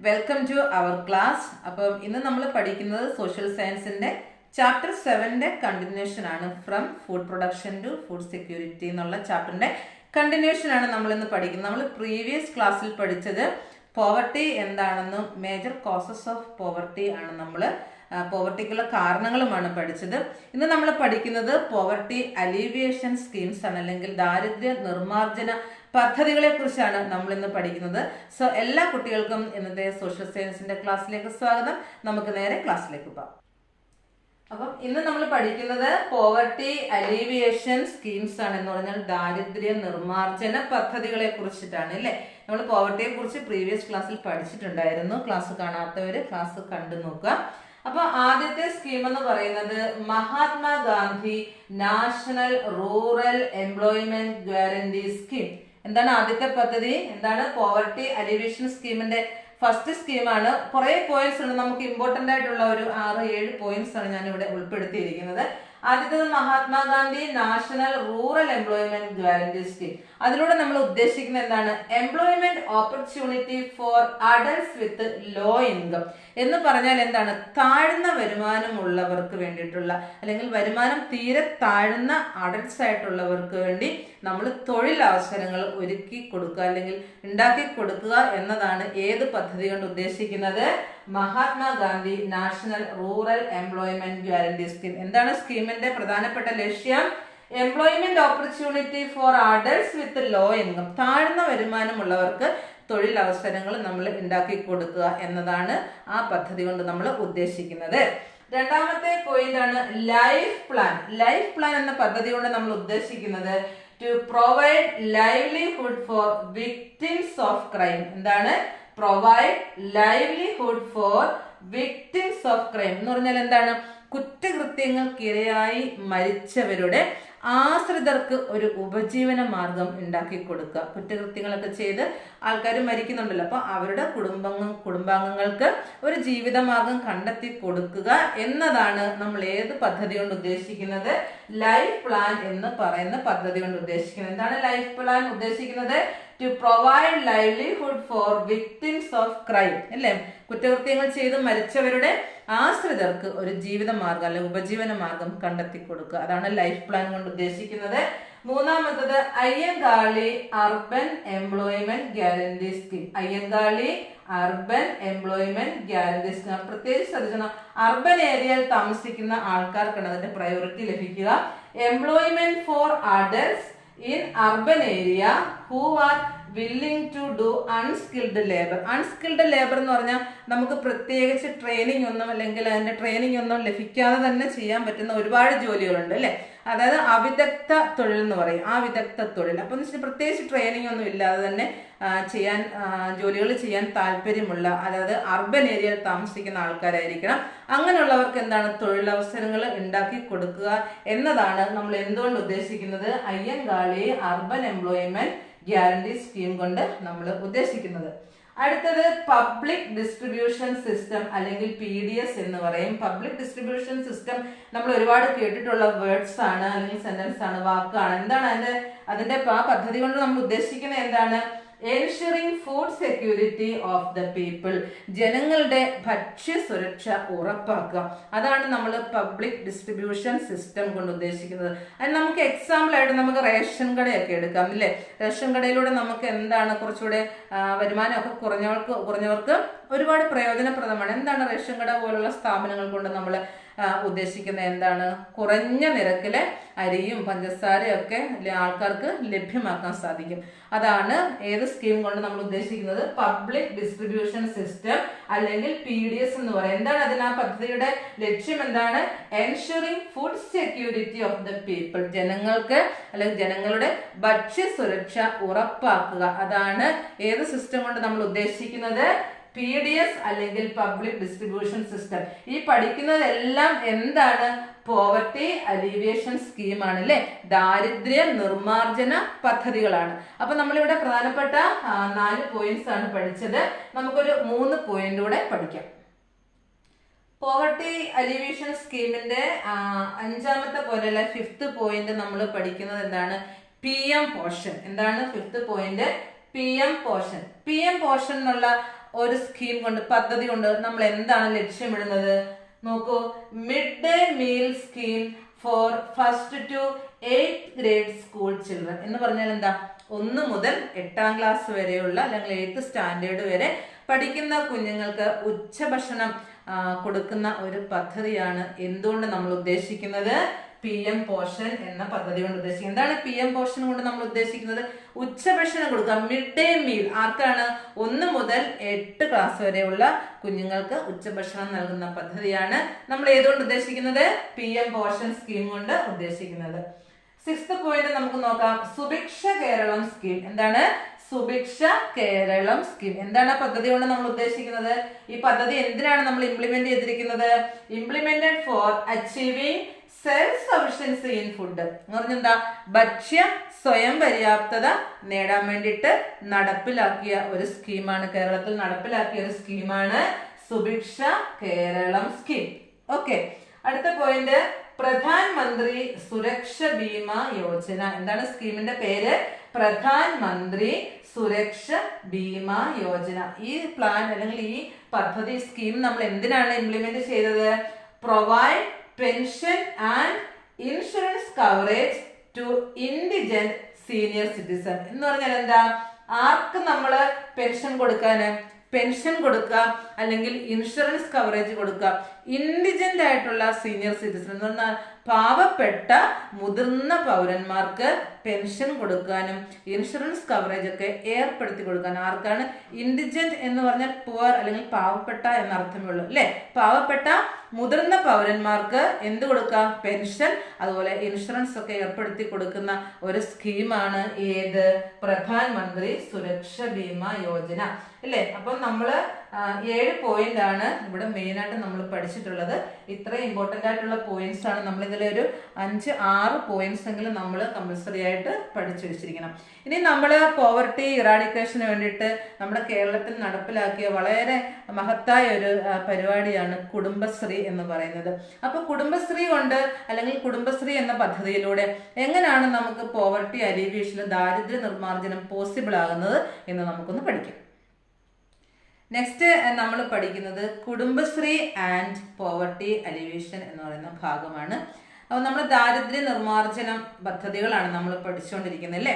Welcome to our class. അപ്പം ഇന്ന് നമ്മൾ പഠിക്കുന്നത് സോഷ്യൽ സയൻസിന്റെ ചാപ്റ്റർ 7ന്റെ കണ്ടിന്യൂഷൻ ആണ്. From food production to food security എന്നുള്ള ചാപ്റ്ററിന്റെ കണ്ടിന്യൂഷൻ ആണ് നമ്മൾ ഇന്ന് പഠിക്കുന്നത്. നമ്മൾ പ്രീവിയസ് ക്ലാസ്സിൽ പഠിച്ചത് പോവർട്ടി എന്താണെന്നും മേജർ കോസസ് ഓഫ് പോവർട്ടി ആണ് നമ്മൾ പോവർട്ടിക്കുള്ള കാരണങ്ങളുമാണ് പഠിച്ചത്. ഇന്ന് നമ്മൾ പഠിക്കുന്നത് പോവർട്ടി അലീവിയേഷൻ സ്കീംസ് ആണ്, അല്ലെങ്കിൽ ദാരിദ്ര്യ നിർമ്മാർജ്ജന പദ്ധതികളെ കുറിച്ചാണ് നമ്മൾ ഇന്ന് പഠിക്കുന്നത്. സോ എല്ലാ കുട്ടികൾക്കും ഇന്നത്തെ സോഷ്യൽ സയൻസിന്റെ ക്ലാസ്സിലേക്ക് സ്വാഗതം. നമുക്ക് നേരെ ക്ലാസ്സിലേക്ക് പോകാം. അപ്പം ഇന്ന് നമ്മൾ പഠിക്കുന്നത് പോവർട്ടി അലീവിയേഷൻ സ്കീംസ് ആണ്, എന്ന് പറഞ്ഞാൽ ദാരിദ്ര്യ നിർമ്മാർജ്ജന പദ്ധതികളെ കുറിച്ചിട്ടാണ് അല്ലേ. നമ്മൾ പോവർട്ടിയെ കുറിച്ച് പ്രീവിയസ് ക്ലാസ്സിൽ പഠിച്ചിട്ടുണ്ടായിരുന്നു. ക്ലാസ് കാണാത്തവര് ക്ലാസ് കണ്ടു നോക്കുക. അപ്പൊ ആദ്യത്തെ സ്കീം എന്ന് പറയുന്നത് Mahatma Gandhi national rural employment guarantee scheme. എന്താണ് ആദ്യത്തെ പദ്ധതി? എന്താണ്? പോവർട്ടി അലിവേഷൻ സ്കീമിന്റെ ഫസ്റ്റ് സ്കീമാണ്. കുറെ പോയിന്റ്സ് ഉണ്ട്, നമുക്ക് ഇമ്പോർട്ടന്റ് ആയിട്ടുള്ള ഒരു 6-7 പോയിന്റ്സ് ആണ് ഞാൻ ഇവിടെ ഉൾപ്പെടുത്തിയിരിക്കുന്നത്. ആദ്യത്തേത് Mahatma Gandhi national rural employment guarantee scheme. അതിലൂടെ നമ്മൾ ഉദ്ദേശിക്കുന്നത് എന്താണ്? Employment opportunity for adults with low income എന്ന് പറഞ്ഞാൽ എന്താണ്? താഴ്ന്ന വരുമാനമുള്ളവർക്ക് വേണ്ടിയിട്ടുള്ള, അല്ലെങ്കിൽ വരുമാനം തീരെ താഴ്ന്ന അഡൽട്സ് ആയിട്ടുള്ളവർക്ക് വേണ്ടി നമ്മൾ തൊഴിലവസരങ്ങൾ ഒരുക്കി കൊടുക്കുക, അല്ലെങ്കിൽ ഉണ്ടാക്കി കൊടുക്കുക എന്നതാണ് ഏത് പദ്ധതി കൊണ്ട് ഉദ്ദേശിക്കുന്നത്? Mahatma Gandhi national rural employment guarantee scheme. എന്താണ് സ്കീമിന്റെ പ്രധാനപ്പെട്ട ലക്ഷ്യം? Employment opportunity for adults with low income, താഴ്ന്ന വരുമാനമുള്ളവർക്ക് തൊഴിലവസരങ്ങൾ നമ്മൾ ഉണ്ടാക്കി കൊടുക്കുക എന്നതാണ് ആ പദ്ധതി കൊണ്ട് നമ്മൾ ഉദ്ദേശിക്കുന്നത്. രണ്ടാമത്തെ പോയിന്റ് ആണ് ലൈഫ് പ്ലാൻ. ലൈഫ് പ്ലാൻ എന്ന പദ്ധതി കൊണ്ട് നമ്മൾ ഉദ്ദേശിക്കുന്നത് to provide livelihood for victims of crime. എന്താണ്? Provide livelihood for victims of crime എന്ന് പറഞ്ഞാൽ എന്താണ്? കുറ്റകൃത്യങ്ങൾക്കിരയായി മരിച്ചവരുടെ ആശ്രിതർക്ക് ഒരു ഉപജീവന മാർഗം ഉണ്ടാക്കി കൊടുക്കുക. കുറ്റകൃത്യങ്ങളൊക്കെ ചെയ്ത് ആൾക്കാർ മരിക്കുന്നുണ്ടല്ലോ, അപ്പൊ അവരുടെ കുടുംബാംഗങ്ങൾക്ക് ഒരു ജീവിതമാർഗം കണ്ടെത്തി കൊടുക്കുക എന്നതാണ് നമ്മൾ ഏത് പദ്ധതി കൊണ്ട് ഉദ്ദേശിക്കുന്നത്? ലൈഫ് പ്ലാൻ എന്ന് പറയുന്ന പദ്ധതി കൊണ്ട് ഉദ്ദേശിക്കുന്നത്. എന്താണ് ലൈഫ് പ്ലാൻ ഉദ്ദേശിക്കുന്നത്? To provide livelihood for victims of crime അല്ലേ. കുറ്റകൃത്യങ്ങൾ ചെയ്ത് മരിച്ചവരുടെ ആശ്രിതർക്ക് ഒരു ജീവിത മാർഗം അല്ലെങ്കിൽ ഉപജീവന മാർഗം കണ്ടെത്തി കൊടുക്കുക, അതാണ് ലൈഫ് പ്ലാൻ കൊണ്ട് ഉദ്ദേശിക്കുന്നത്. മൂന്നാമത്തത് Ayyankali urban employment guarantee scheme. Ayyankali urban employment guarantee scheme പ്രത്യേകിച്ച് ശ്രദ്ധിക്കണം. അർബൻ ഏരിയയിൽ താമസിക്കുന്ന ആൾക്കാർക്കാണ് അതിന്റെ പ്രയോറിറ്റി ലഭിക്കുക. Employment four adults in urban area who are willing to do unskilled labor. Unskilled labour എന്ന് പറഞ്ഞാൽ നമുക്ക് പ്രത്യേകിച്ച് ട്രെയിനിങ് ഒന്നും, അല്ലെങ്കിൽ അതിന്റെ ട്രെയിനിങ് ഒന്നും ലഭിക്കാതെ തന്നെ ചെയ്യാൻ പറ്റുന്ന ഒരുപാട് ജോലികളുണ്ട് അല്ലെ. അതായത് അവിദഗ്ധ തൊഴിൽ എന്ന് പറയും, ആ വിദഗ്ധ തൊഴിൽ. അപ്പൊ പ്രത്യേകിച്ച് ട്രെയിനിങ് ഒന്നും ഇല്ലാതെ തന്നെ ജോലികൾ ചെയ്യാൻ താല്പര്യമുള്ള, അതായത് അർബൻ ഏരിയയിൽ താമസിക്കുന്ന ആൾക്കാരായിരിക്കണം. അങ്ങനെയുള്ളവർക്ക് എന്താണ്? തൊഴിലവസരങ്ങൾ ഉണ്ടാക്കി കൊടുക്കുക എന്നതാണ് നമ്മൾ എന്തുകൊണ്ട് ഉദ്ദേശിക്കുന്നത്? Ayyankali urban employment guarantee scheme കൊണ്ട് നമ്മൾ ഉദ്ദേശിക്കുന്നത്. അടുത്തത് പബ്ലിക് ഡിസ്ട്രിബ്യൂഷൻ സിസ്റ്റം, അല്ലെങ്കിൽ PDS എന്ന് പറയും. പബ്ലിക് ഡിസ്ട്രിബ്യൂഷൻ സിസ്റ്റം നമ്മൾ ഒരുപാട് കേട്ടിട്ടുള്ള വേർഡ്സ് ആണ്, അല്ലെങ്കിൽ സെന്റൻസ് ആണ്, വാക്കാണ്. എന്താണ് അതിന്റെ ആ പദ്ധതി കൊണ്ട് നമ്മൾ ഉദ്ദേശിക്കുന്നത്? എന്താണ്? Ensuring food security of the people, ജനങ്ങളുടെ ഭക്ഷ്യ സുരക്ഷ ഉറപ്പാക്കുക. അതാണ് നമ്മൾ പബ്ലിക് ഡിസ്ട്രിബ്യൂഷൻ സിസ്റ്റം കൊണ്ട് ഉദ്ദേശിക്കുന്നത്. അതിന് നമുക്ക് എക്സാമ്പിൾ ആയിട്ട് നമുക്ക് റേഷൻ കടയൊക്കെ എടുക്കാം അല്ലേ. റേഷൻ കടയിലൂടെ നമുക്ക് എന്താണ് കുറച്ചുകൂടെ വരുമാനമൊക്കെ കുറഞ്ഞവർക്ക് ഒരുപാട് പ്രയോജനപ്രദമാണ്. എന്താണ് റേഷൻ കട പോലുള്ള സ്ഥാപനങ്ങൾ കൊണ്ട് നമ്മൾ ഉദ്ദേശിക്കുന്നത്? എന്താണ്? കുറഞ്ഞ നിരക്കിലെ അരിയും പഞ്ചസാരയും ഒക്കെ ആൾക്കാർക്ക് ലഭ്യമാക്കാൻ സാധിക്കും. അതാണ് ഏത് സ്കീം കൊണ്ട് നമ്മൾ ഉദ്ദേശിക്കുന്നത്? പബ്ലിക് ഡിസ്ട്രിബ്യൂഷൻ സിസ്റ്റം, അല്ലെങ്കിൽ PDS എന്ന് പറയും. എന്താണ് അതിന് ആ പദ്ധതിയുടെ ലക്ഷ്യം? എന്താണ്? Ensuring food security of the people, ജനങ്ങൾക്ക് അല്ലെങ്കിൽ ജനങ്ങളുടെ ഭക്ഷ്യ സുരക്ഷ ഉറപ്പാക്കുക. അതാണ് ഏത് സിസ്റ്റം കൊണ്ട് നമ്മൾ ഉദ്ദേശിക്കുന്നത്? PDS അല്ലെങ്കിൽ പബ്ലിക് ഡിസ്ട്രിബ്യൂഷൻ സിസ്റ്റം. ഈ പഠിക്കുന്നതെല്ലാം എന്താണ്? പോവർട്ടി അലീവിയേഷൻ സ്കീമാണ് അല്ലെ, ദാരിദ്ര്യ നിർമ്മാർജ്ജന പദ്ധതികളാണ്. അപ്പൊ നമ്മളിവിടെ പ്രധാനപ്പെട്ട 4 പോയിന്റ്സ് ആണ് പഠിച്ചത്. നമുക്കൊരു 3 പോയിന്റ് കൂടെ പഠിക്കാം. പോവർട്ടി അലീവിയേഷൻ സ്കീമിന്റെ 5ാമത്തെ പോയിന്റ് അല്ല 5th പോയിന്റ് നമ്മൾ പഠിക്കുന്നത് എന്താണ്? PM portion. എന്താണ് 5th point? PM portion. PM portion എന്നുള്ള ഒരു സ്കീം കൊണ്ട്, പദ്ധതി കൊണ്ട് നമ്മൾ എന്താണ് ലക്ഷ്യമിടുന്നത്? നോക്കൂ, mid day meal scheme for 1st to 8th grade school children എന്ന് പറഞ്ഞാൽ എന്താ? 1 മുതൽ 8ാം ക്ലാസ് വരെയുള്ള അല്ലെങ്കിൽ 8th സ്റ്റാൻഡേർഡ് വരെ പഠിക്കുന്ന കുഞ്ഞുങ്ങൾക്ക് ഉച്ചഭക്ഷണം കൊടുക്കുന്ന ഒരു പദ്ധതിയാണ് എന്തുകൊണ്ട് നമ്മൾ ഉദ്ദേശിക്കുന്നത്? PM പോഷൻ എന്ന പദ്ധതി കൊണ്ട് ഉദ്ദേശിക്കുന്നത്. എന്താണ് PM പോഷൻ കൊണ്ട് നമ്മൾ ഉദ്ദേശിക്കുന്നത്? ഉച്ചഭക്ഷണം കൊടുക്കുക, മിഡ് ഡേ മീൽ. ആർക്കാണ്? 1 മുതൽ 8 ക്ലാസ് വരെയുള്ള കുഞ്ഞുങ്ങൾക്ക് ഉച്ചഭക്ഷണം നൽകുന്ന പദ്ധതിയാണ് നമ്മൾ ഏതുകൊണ്ട് ഉദ്ദേശിക്കുന്നത്? PM പോഷൻ സ്കീം കൊണ്ട് ഉദ്ദേശിക്കുന്നത്. 6th പോയിന്റ് നമുക്ക് നോക്കാം, സുഭിക്ഷ കേരളം സ്കീം. എന്താണ്? സുഭിക്ഷ കേരളം സ്കീം. എന്താണ് ആ പദ്ധതി കൊണ്ട് നമ്മൾ ഉദ്ദേശിക്കുന്നത്? ഈ പദ്ധതി എന്തിനാണ് നമ്മൾ ഇംപ്ലിമെന്റ് ചെയ്തിരിക്കുന്നത്? Implemented for achieving self sufficiency in food എന്ന് പറഞ്ഞെന്താ? ഭക്ഷ്യ സ്വയം പര്യാപ്തത നേടാൻ വേണ്ടിയിട്ട് നടപ്പിലാക്കിയ ഒരു സ്കീമാണ്, കേരളത്തിൽ നടപ്പിലാക്കിയ ഒരു സ്കീമാണ് സുഭിക്ഷ കേരളം സ്കീം. ഓക്കെ, അടുത്ത പോയിന്റ്, പ്രധാൻ മന്ത്രി സുരക്ഷ ബീമ യോജന. എന്താണ് സ്കീമിന്റെ പേര്? പ്രധാൻ മന്ത്രി സുരക്ഷ ബീമ യോജന. ഈ പ്ലാൻ അല്ലെങ്കിൽ ഈ പദ്ധതി സ്കീം നമ്മൾ എന്തിനാണ് ഇംപ്ലിമെന്റ് ചെയ്തത്? Provide pension and insurance coverage to indigent senior citizen എന്ന് പറഞ്ഞാൽ എന്താ? ആർക്ക് നമ്മൾ പെൻഷൻ കൊടുക്കാന്? പെൻഷൻ കൊടുക്കുക അല്ലെങ്കിൽ ഇൻഷുറൻസ് കവറേജ് കൊടുക്കുക ഇൻഡിജന്റ് ആയിട്ടുള്ള സീനിയർ സിറ്റിസൺ എന്ന് പറഞ്ഞാൽ പാവപ്പെട്ട മുതിർന്ന പൗരന്മാർക്ക് പെൻഷൻ കൊടുക്കാനും ഇൻഷുറൻസ് കവറേജ് ഒക്കെ ഏർപ്പെടുത്തി കൊടുക്കാൻ. ആർക്കാണ്? ഇൻഡിജന്റ് എന്ന് പറഞ്ഞാൽ പുവർ അല്ലെങ്കിൽ പാവപ്പെട്ട എന്നർത്ഥമുള്ളൂ അല്ലെ. പാവപ്പെട്ട മുതിർന്ന പൗരന്മാർക്ക് എന്ത് കൊടുക്കാം? പെൻഷൻ, അതുപോലെ ഇൻഷുറൻസ് ഒക്കെ ഏർപ്പെടുത്തി കൊടുക്കുന്ന ഒരു സ്കീമാണ് ഏത്? പ്രധാൻ മന്ത്രി സുരക്ഷ ബീമ യോജന അല്ലേ. അപ്പം നമ്മള് 7 പോയിന്റ് ആണ് ഇവിടെ മെയിൻ ആയിട്ട് നമ്മൾ പഠിച്ചിട്ടുള്ളത്. ഇത്രയും ഇമ്പോർട്ടന്റ് ആയിട്ടുള്ള പോയിന്റ്സ് ആണ്. നമ്മൾ ഇതിൽ ഒരു 5-6 പോയിന്റ്സ് എങ്കിലും നമ്മൾ കമ്പൽസറി ആയിട്ട് പഠിച്ചു വെച്ചിരിക്കണം. ഇനി നമ്മൾ പോവർട്ടി ഇറാഡിക്കേഷന് വേണ്ടിയിട്ട് നമ്മുടെ കേരളത്തിൽ നടപ്പിലാക്കിയ വളരെ മഹത്തായ ഒരു പരിപാടിയാണ് കുടുംബശ്രീ എന്ന് പറയുന്നത്. അപ്പൊ കുടുംബശ്രീ കൊണ്ട് അല്ലെങ്കിൽ കുടുംബശ്രീ എന്ന പദ്ധതിയിലൂടെ എങ്ങനെയാണ് നമുക്ക് പോവർട്ടി അലീവിയേഷൻ, ദാരിദ്ര്യ നിർമ്മാർജ്ജനം പോസിബിൾ ആകുന്നത് എന്ന് നമുക്കൊന്ന് പഠിക്കാം. നെക്സ്റ്റ് നമ്മൾ പഠിക്കുന്നത് കുടുംബശ്രീ ആൻഡ് പോവർട്ടി അലിവേഷൻ എന്ന് പറയുന്ന ഭാഗമാണ്. അപ്പോൾ നമ്മൾ ദാരിദ്ര്യ നിർമ്മാർജ്ജനം പദ്ധതികളാണ് നമ്മൾ പഠിച്ചുകൊണ്ടിരിക്കുന്നത് അല്ലേ.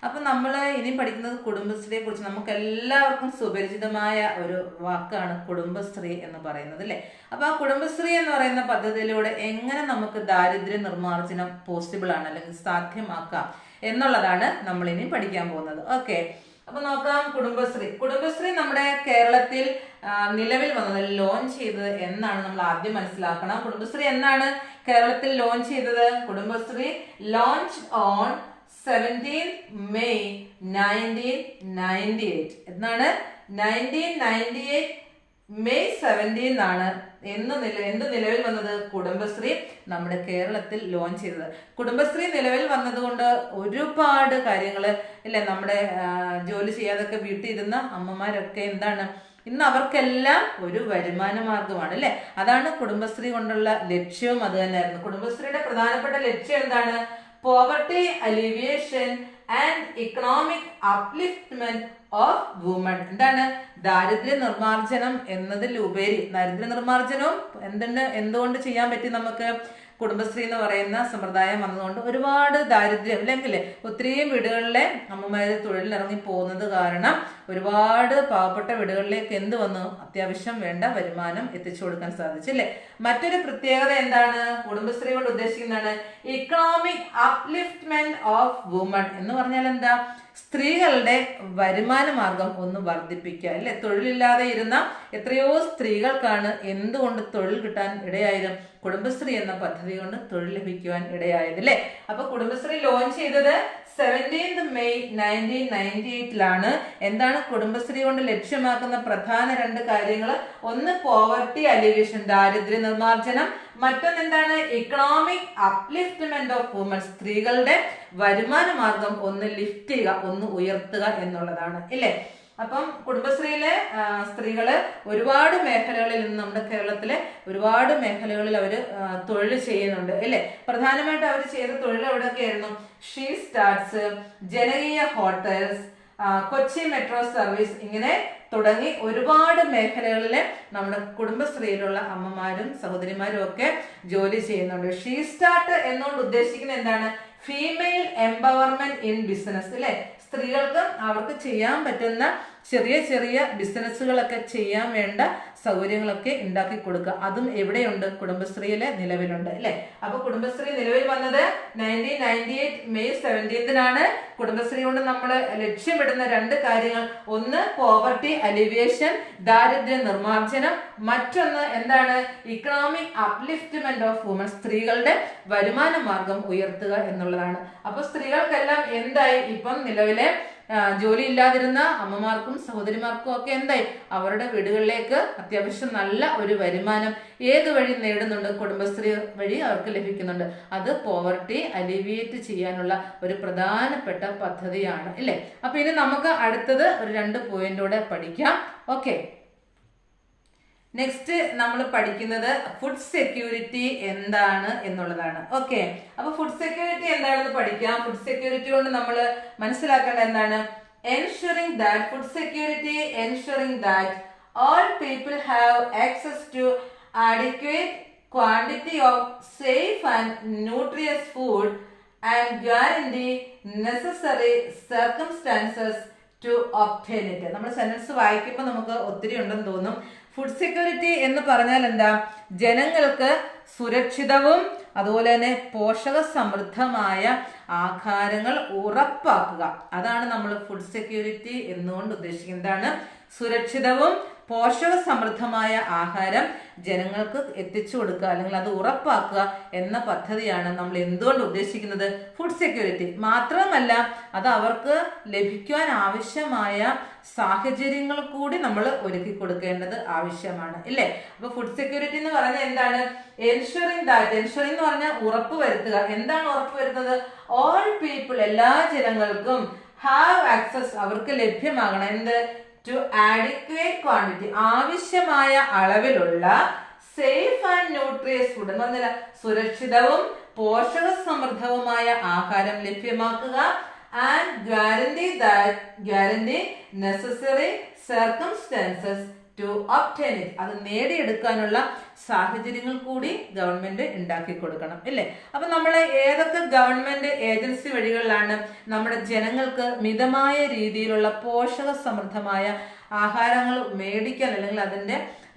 അപ്പം നമ്മൾ ഇനി പഠിക്കുന്നത് കുടുംബശ്രീയെ കുറിച്ച്. നമുക്ക് എല്ലാവർക്കും സുപരിചിതമായ ഒരു വാക്കാണ് കുടുംബശ്രീ എന്ന് പറയുന്നത് അല്ലേ. അപ്പോൾ ആ കുടുംബശ്രീ എന്ന് പറയുന്ന പദ്ധതിയിലൂടെ എങ്ങനെ നമുക്ക് ദാരിദ്ര്യ നിർമ്മാർജ്ജനം പോസിബിൾ ആണ് അല്ലെങ്കിൽ സാധ്യമാക്കാം എന്നുള്ളതാണ് നമ്മൾ ഇനി പഠിക്കാൻ പോകുന്നത്. ഓക്കെ, അപ്പൊ നോക്കാം. കുടുംബശ്രീ നമ്മുടെ കേരളത്തിൽ നിലവിൽ വന്നത്, ലോഞ്ച് ചെയ്തത് എന്നാണ് നമ്മൾ ആദ്യം മനസ്സിലാക്കണം. കുടുംബശ്രീ എന്നാണ് കേരളത്തിൽ ലോഞ്ച് ചെയ്തത്? Kudumbashree launch on 17th May 1998. എന്നാണ് 1998 May 17 ആണ് എന്ത് നിലവിൽ വന്നത്? കുടുംബശ്രീ നമ്മുടെ കേരളത്തിൽ ലോഞ്ച് ചെയ്തത്. കുടുംബശ്രീ നിലവിൽ വന്നതുകൊണ്ട് ഒരുപാട് കാര്യങ്ങൾ ഇല്ലേ, നമ്മുടെ ജോലി ചെയ്യാതൊക്കെ വീട്ടിൽ ഇരുന്ന അമ്മമാരൊക്കെ എന്താണ് ഇന്ന് അവർക്കെല്ലാം ഒരു വരുമാന മാർഗമാണ് അല്ലെ. അതാണ് കുടുംബശ്രീ കൊണ്ടുള്ള ലക്ഷ്യവും അത് തന്നെയായിരുന്നു. കുടുംബശ്രീയുടെ പ്രധാനപ്പെട്ട ലക്ഷ്യം എന്താണ്? Poverty alleviation and economic upliftment of woman. എന്താണ്? ദാരിദ്ര്യ നിർമ്മാർജ്ജനം എന്നതിലുപരി ദാരിദ്ര്യ നിർമ്മാർജ്ജനവും എന്തുകൊണ്ട് ചെയ്യാൻ പറ്റി നമുക്ക്? കുടുംബശ്രീ എന്ന് പറയുന്ന സമ്പ്രദായം വന്നതുകൊണ്ട് ഒരുപാട് ദാരിദ്ര്യം അല്ലെങ്കിൽ ഒത്തിരി വീടുകളിലെ അമ്മമാര് തൊഴിലിറങ്ങി പോകുന്നത് കാരണം ഒരുപാട് പാവപ്പെട്ട വീടുകളിലേക്ക് എന്ത് വന്നു? അത്യാവശ്യം വേണ്ട വരുമാനം എത്തിച്ചു കൊടുക്കാൻ സാധിച്ചില്ലേ. മറ്റൊരു പ്രത്യേകത എന്താണ്? കുടുംബശ്രീ കൊണ്ട് ഉദ്ദേശിക്കുന്നതാണ് ഇക്കണോമിക് അപ്ലിഫ്റ്റ്മെന്റ് ഓഫ് വുമൺ എന്ന് പറഞ്ഞാൽ എന്താ? സ്ത്രീകളുടെ വരുമാന മാർഗം ഒന്ന് വർദ്ധിപ്പിക്കുക അല്ലെ. തൊഴിലില്ലാതെ ഇരുന്ന എത്രയോ സ്ത്രീകൾക്കാണ് എന്തുകൊണ്ട് തൊഴിൽ കിട്ടാൻ ഇടയായത്? കുടുംബശ്രീ എന്ന പദ്ധതി കൊണ്ട് തൊഴിൽ ലഭിക്കുവാൻ ഇടയായത് അല്ലെ. അപ്പൊ കുടുംബശ്രീ ലോഞ്ച് ചെയ്തത് 17th May 1998 എന്താണ് കുടുംബശ്രീ കൊണ്ട് ലക്ഷ്യമാക്കുന്ന പ്രധാന 2 കാര്യങ്ങൾ? ഒന്ന് പോവർട്ടി അലിവിയേഷൻ, ദാരിദ്ര്യ നിർമ്മാർജ്ജനം. മറ്റൊന്ന് എന്താണ്? ഇക്കണോമിക് അപ്ലിഫ്റ്റ്മെന്റ് ഓഫ് വുമൺ, സ്ത്രീകളുടെ വരുമാന മാർഗം ഒന്ന് ലിഫ്റ്റ് ചെയ്യുക, ഒന്ന് ഉയർത്തുക എന്നുള്ളതാണ് ഇല്ലേ. അപ്പം കുടുംബശ്രീയിലെ സ്ത്രീകള് ഒരുപാട് മേഖലകളിൽ നിന്ന് നമ്മുടെ കേരളത്തിലെ ഒരുപാട് മേഖലകളിൽ അവര് തൊഴിൽ ചെയ്യുന്നുണ്ട് അല്ലെ. പ്രധാനമായിട്ട് അവർ ചെയ്ത തൊഴിൽ എവിടെയൊക്കെ ആയിരുന്നു? ഷീ സ്റ്റാർട്ട്സ്, ജനകീയ ഹോട്ടൽസ്, കൊച്ചി മെട്രോ സർവീസ്, ഇങ്ങനെ തുടങ്ങി ഒരുപാട് മേഖലകളിലെ നമ്മുടെ കുടുംബശ്രീയിലുള്ള അമ്മമാരും സഹോദരിമാരും ഒക്കെ ജോലി ചെയ്യുന്നുണ്ട്. ഷീ സ്റ്റാർട്ട് എന്നുകൊണ്ട് ഉദ്ദേശിക്കുന്നത് എന്താണ്? ഫീമെയിൽ എംപവർമെന്റ് ഇൻ ബിസിനസ്, അല്ലെ? സ്ത്രീകൾക്ക് അവർക്ക് ചെയ്യാൻ പറ്റുന്ന ചെറിയ ചെറിയ ബിസിനസ്സുകളൊക്കെ ചെയ്യാൻ വേണ്ട സൗകര്യങ്ങളൊക്കെ ഉണ്ടാക്കി കൊടുക്കുക. അതും എവിടെയുണ്ട്? കുടുംബശ്രീയിലെ നിലവിലുണ്ട്, അല്ലെ? അപ്പൊ കുടുംബശ്രീ നിലവിൽ വന്നത് 1998 മെയ് 17-നാണ്. കുടുംബശ്രീ കൊണ്ട് നമ്മൾ ലക്ഷ്യമിടുന്ന 2 കാര്യങ്ങൾ, ഒന്ന് പോവർട്ടി അലിവിയേഷൻ, ദാരിദ്ര്യ നിർമ്മാർജ്ജനം, മറ്റൊന്ന് എന്താണ്? ഇക്കണോമിക് അപ്ലിഫ്റ്റ്മെന്റ് ഓഫ് വുമൺ, സ്ത്രീകളുടെ വരുമാന മാർഗം ഉയർത്തുക എന്നുള്ളതാണ്. അപ്പൊ സ്ത്രീകൾക്കെല്ലാം എന്തായി? ഇപ്പം നിലവിലെ ജോലി ഇല്ലാതിരുന്ന അമ്മമാർക്കും സഹോദരിമാർക്കും ഒക്കെ എന്തായി? അവരുടെ വീടുകളിലേക്ക് അത്യാവശ്യം നല്ല ഒരു വരുമാനം ഏത് വഴി നേടുന്നുണ്ട്? കുടുംബശ്രീ വഴി അവർക്ക് ലഭിക്കുന്നുണ്ട്. അത് പോവർട്ടി അലിവിയേറ്റ് ചെയ്യാനുള്ള ഒരു പ്രധാനപ്പെട്ട പദ്ധതിയാണ്, അല്ലേ? അപ്പൊ ഇനി നമുക്ക് അടുത്തത് ഒരു 2 പോയിന്റോടെ പഠിക്കാം. ഓക്കെ, നെക്സ്റ്റ് നമ്മൾ പഠിക്കുന്നത് ഫുഡ് സെക്യൂരിറ്റി എന്താണ് എന്നുള്ളതാണ്. ഓക്കെ, അപ്പൊ ഫുഡ് സെക്യൂരിറ്റി എന്താണെന്ന് പഠിക്കാം. ഫുഡ് സെക്യൂരിറ്റി കൊണ്ട് നമ്മൾ മനസ്സിലാക്കേണ്ട എന്താണ്? Ensuring that food security, ensuring that all people have access to adequate quantity of safe and nutritious food and guarantee necessary circumstances to obtain it. നമ്മൾ സെന്റൻസ് വായിക്കുമ്പോൾ നമുക്ക് ഒത്തിരി ഉണ്ടെന്ന് തോന്നും. ഫുഡ് സെക്യൂരിറ്റി എന്ന് പറഞ്ഞാൽ എന്താ? ജനങ്ങൾക്ക് സുരക്ഷിതവും അതുപോലെ തന്നെ പോഷക സമൃദ്ധമായ ആഹാരങ്ങൾ ഉറപ്പാക്കുക. അതാണ് നമ്മൾ ഫുഡ് സെക്യൂരിറ്റി എന്നുകൊണ്ട് ഉദ്ദേശിക്കുന്നത്. എന്താണ്? സുരക്ഷിതവും പോഷക സമൃദ്ധമായ ആഹാരം ജനങ്ങൾക്ക് എത്തിച്ചു കൊടുക്കുക, അല്ലെങ്കിൽ അത് ഉറപ്പാക്കുക എന്ന പദ്ധതിയാണ് നമ്മൾ എന്തുകൊണ്ട് ഉദ്ദേശിക്കുന്നത്? Food security. മാത്രമല്ല, അത് അവർക്ക് ലഭിക്കുവാൻ ആവശ്യമായ സാഹചര്യങ്ങൾ കൂടി നമ്മൾ ഒരുക്കി കൊടുക്കേണ്ടത് ആവശ്യമാണ്, ഇല്ലേ? അപ്പൊ ഫുഡ് സെക്യൂരിറ്റി എന്ന് പറഞ്ഞാൽ എന്താണ്? എൻഷുറിംഗ് ദാറ്റ്, എൻഷുറിംഗ് എന്ന് പറഞ്ഞാൽ ഉറപ്പ് വരുത്തുക. എന്താണ് ഉറപ്പ് വരുത്തുന്നത്? ഓൾ പീപ്പിൾ, എല്ലാ ജനങ്ങൾക്കും ഹാവ് ആക്സസ്, അവർക്ക് ലഭ്യമാകണം. എന്ത്? ടു ആഡിക്വേറ്റ് ക്വാണ്ടിറ്റി, ആവശ്യമായ അളവിലുള്ള സേഫ് ആൻഡ് ന്യൂട്രിയസ് ഫുഡ് എന്ന് പറഞ്ഞാൽ സുരക്ഷിതവും പോഷക സമൃദ്ധവുമായ ആഹാരം ലഭ്യമാക്കുക. And guarantee necessary circumstances to obtain it, അത് നേടിയെടുക്കാനുള്ള സാഹചര്യങ്ങൾ കൂടി ഗവൺമെന്റ് ഉണ്ടാക്കി കൊടുക്കണം, ഇല്ലേ? അപ്പൊ നമ്മൾ ഏതൊക്കെ ഗവൺമെന്റ് ഏജൻസി വഴികളിലാണ് നമ്മുടെ ജനങ്ങൾക്ക് മിതമായ രീതിയിലുള്ള പോഷക സമൃദ്ധമായ ആഹാരങ്ങൾ മേടിക്കാൻ, അല്ലെങ്കിൽ അതിന്റെ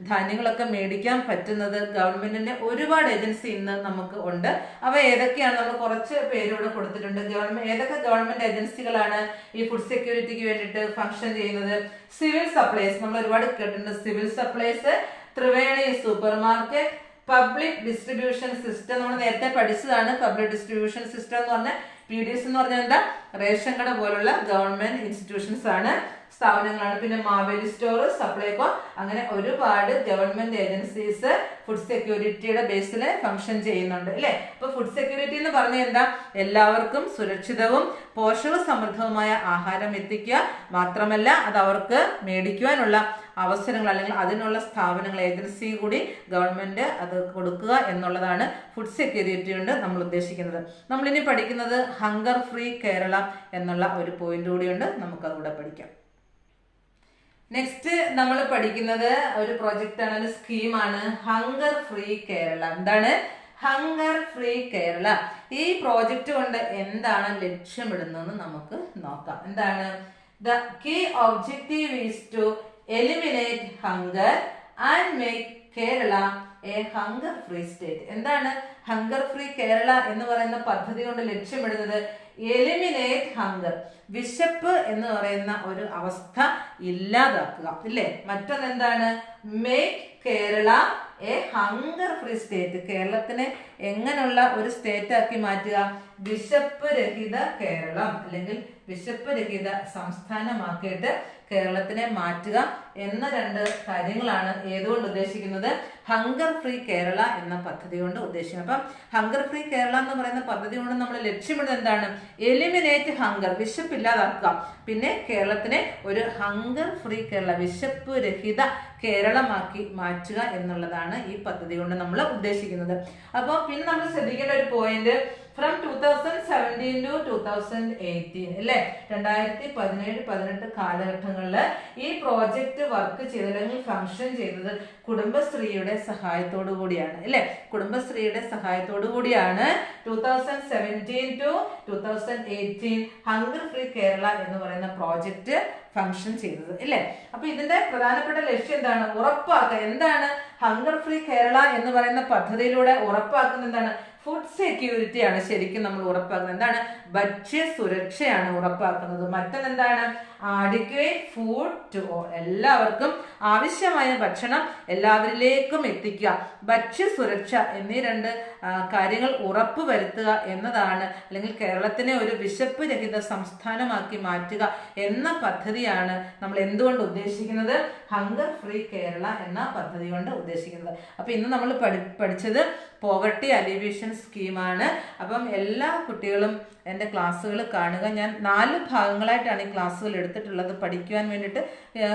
ധാന്യങ്ങളൊക്കെ മേടിക്കാൻ പറ്റുന്നത്? ഗവൺമെന്റിന്റെ ഒരുപാട് ഏജൻസി ഇന്ന് നമുക്ക് ഉണ്ട്. അവ ഏതൊക്കെയാണ്? നമ്മൾ കുറച്ച് പേരോട് കൊടുത്തിട്ടുണ്ട്. ഏതൊക്കെ ഗവൺമെന്റ് ഏജൻസികളാണ് ഈ ഫുഡ് സെക്യൂരിറ്റിക്ക് വേണ്ടിയിട്ട് ഫംഗ്ഷൻ ചെയ്യുന്നത്? സിവിൽ സപ്ലൈസ്, നമ്മൾ ഒരുപാട് കേട്ടിട്ടുണ്ട്. Civil supplies, Triveni super market, public distribution system, നമ്മൾ നേരത്തെ പഠിച്ചതാണ്. പബ്ലിക് ഡിസ്ട്രിബ്യൂഷൻ സിസ്റ്റം എന്ന് പറഞ്ഞാൽ PDS എന്ന് പറഞ്ഞാൽ എന്താ? റേഷൻ കട പോലുള്ള ഗവൺമെന്റ് ഇൻസ്റ്റിറ്റ്യൂഷൻസ് ആണ്, സ്ഥാപനങ്ങളാണ്. പിന്നെ മാവേലി സ്റ്റോർ, സപ്ലൈകോ, അങ്ങനെ ഒരുപാട് ഗവൺമെന്റ് ഏജൻസീസ് ഫുഡ് സെക്യൂരിറ്റിയുടെ ബേസിൽ ഫംഗ്ഷൻ ചെയ്യുന്നുണ്ട്, അല്ലെ? അപ്പൊ ഫുഡ് സെക്യൂരിറ്റി എന്ന് പറഞ്ഞാൽ എന്താ? എല്ലാവർക്കും സുരക്ഷിതവും പോഷക സമൃദ്ധവുമായ ആഹാരം എത്തിക്കുക. മാത്രമല്ല, അത് അവർക്ക് മേടിക്കുവാനുള്ള അവസരങ്ങൾ, അല്ലെങ്കിൽ അതിനുള്ള സ്ഥാപനങ്ങൾ, ഏജൻസി കൂടി ഗവൺമെന്റ് അത് കൊടുക്കുക എന്നുള്ളതാണ് ഫുഡ് സെക്യൂരിറ്റി കൊണ്ട് നമ്മൾ ഉദ്ദേശിക്കുന്നത്. നമ്മളിനി പഠിക്കുന്നത് ഹങ്കർ ഫ്രീ കേരള എന്നുള്ള ഒരു പോയിന്റ് കൂടിയുണ്ട്, നമുക്കതുകൂടെ പഠിക്കാം. നെക്സ്റ്റ് നമ്മൾ പഠിക്കുന്നത് ഒരു പ്രൊജക്റ്റ് ആണ്, ഒരു സ്കീമാണ്, ഹങ്കർ ഫ്രീ കേരള. എന്താണ് ഹങ്കർ ഫ്രീ കേരള? ഈ പ്രോജക്റ്റ് കൊണ്ട് എന്താണ് ലക്ഷ്യമിടുന്നതെന്ന് നമുക്ക് നോക്കാം. എന്താണ്? The key objective is to eliminate hunger and make Kerala a hunger free state. എന്താണ് ഹങ്കർ ഫ്രീ കേരള എന്ന് പറയുന്ന പദ്ധതി കൊണ്ട് ലക്ഷ്യമിടുന്നത്? എലിമിനേറ്റ് ഹങ്കർ, വിശപ്പ് എന്ന് പറയുന്ന ഒരു അവസ്ഥ ഇല്ലാതാക്കുക, ഇല്ലേ? മറ്റൊന്ന് എന്താണ്? Make Kerala A hunger free state, കേരളത്തിനെ എങ്ങനെയുള്ള ഒരു സ്റ്റേറ്റ് ആക്കി മാറ്റുക? വിശപ്പ് രഹിത കേരളം, അല്ലെങ്കിൽ വിശപ്പ് രഹിത സംസ്ഥാനമാക്കിയിട്ട് കേരളത്തിനെ മാറ്റുക എന്ന 2 കാര്യങ്ങളാണ് ഏതുകൊണ്ട് ഉദ്ദേശിക്കുന്നത്? ഹങ്കർ ഫ്രീ കേരള എന്ന പദ്ധതി കൊണ്ട് ഉദ്ദേശിക്കുന്നത്. അപ്പം ഹങ്കർ ഫ്രീ കേരള എന്ന് പറയുന്ന പദ്ധതി കൊണ്ട് നമ്മൾ ലക്ഷ്യമിടുന്നത് എന്താണ്? എലിമിനേറ്റ് ഹങ്കർ, വിശപ്പില്ലാതാക്കുക. പിന്നെ കേരളത്തിനെ ഒരു ഹങ്കർ ഫ്രീ കേരള, വിശപ്പ് രഹിത കേരളമാക്കി മാറ്റുക എന്നുള്ളതാണ് ഈ പദ്ധതി കൊണ്ട് നമ്മൾ ഉദ്ദേശിക്കുന്നത്. അപ്പോൾ പിന്നെ നമ്മൾ ശ്രദ്ധിക്കേണ്ട ഒരു പോയിന്റ്, ഫ്രം 2017 2017-2018 അല്ലേ, 2017-18 കാലഘട്ടങ്ങളിൽ ഈ പ്രോജക്റ്റ് വർക്ക് ചെയ്തത് അല്ലെങ്കിൽ ഫംഗ്ഷൻ ചെയ്തത് കുടുംബശ്രീയുടെ സഹായത്തോടു കൂടിയാണ് അല്ലേ. കുടുംബശ്രീയുടെ സഹായത്തോടു കൂടിയാണ് 2017-2018 ഹങ്കർ ഫ്രീ കേരള എന്ന് പറയുന്ന പ്രോജക്റ്റ് ഫംഗ്ഷൻ ചെയ്തത് അല്ലേ. അപ്പൊ ഇതിന്റെ പ്രധാനപ്പെട്ട ലക്ഷ്യം എന്താണ്? ഉറപ്പാക്കുക. എന്താണ് ഹങ്കർ ഫ്രീ കേരള എന്ന് പറയുന്ന പദ്ധതിയിലൂടെ ഉറപ്പാക്കുന്നത്? എന്താണ്? ഫുഡ് സെക്യൂരിറ്റി ആണ് ശരിക്കും നമ്മൾ ഉറപ്പാക്കുന്നത്. എന്താണ്? ഭക്ഷ്യ സുരക്ഷയാണ് ഉറപ്പാക്കുന്നത്. മറ്റൊന്നെന്താണ്? adequate food to all. എല്ലാവർക്കും ആവശ്യമായ ഭക്ഷണം എല്ലാവരിലേക്കും എത്തിക്കുക, ഭക്ഷ്യ സുരക്ഷ എന്നീ രണ്ട് കാര്യങ്ങൾ ഉറപ്പ് വരുത്തുക എന്നതാണ്, അല്ലെങ്കിൽ കേരളത്തിനെ ഒരു വിശപ്പ് രഹിത സംസ്ഥാനമാക്കി മാറ്റുക എന്ന പദ്ധതിയാണ് നമ്മൾ എന്തുകൊണ്ട് ഉദ്ദേശിക്കുന്നത്? ഹങ്കർ ഫ്രീ കേരള എന്ന പദ്ധതി കൊണ്ട് ഉദ്ദേശിക്കുന്നത്. അപ്പൊ ഇന്ന് നമ്മൾ പഠിച്ചത് പോവർട്ടി അലിവേഷൻ സ്കീമാണ്. അപ്പം എല്ലാ കുട്ടികളും എൻ്റെ ക്ലാസ്സുകൾ കാണുക. ഞാൻ 4 ഭാഗങ്ങളായിട്ടാണ് ഈ ക്ലാസ്സുകൾ എടുത്തിട്ടുള്ളത്. പഠിക്കുവാൻ വേണ്ടിയിട്ട്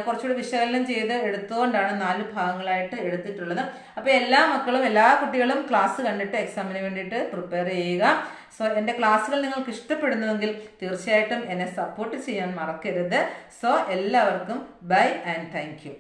കുറച്ചുകൂടി വിശകലനം ചെയ്ത് എടുത്തുകൊണ്ടാണ് 4 ഭാഗങ്ങളായിട്ട് എടുത്തിട്ടുള്ളത്. അപ്പോൾ എല്ലാ മക്കളും എല്ലാ കുട്ടികളും ക്ലാസ് കണ്ടിട്ട് എക്സാമിന് വേണ്ടിയിട്ട് പ്രിപ്പയർ ചെയ്യുക. സോ എൻ്റെ ക്ലാസ്സുകൾ നിങ്ങൾക്ക് ഇഷ്ടപ്പെടുന്നുവെങ്കിൽ തീർച്ചയായിട്ടും എന്നെ സപ്പോർട്ട് ചെയ്യാൻ മറക്കരുത്. സോ എല്ലാവർക്കും ബൈ ആൻഡ് താങ്ക് യു.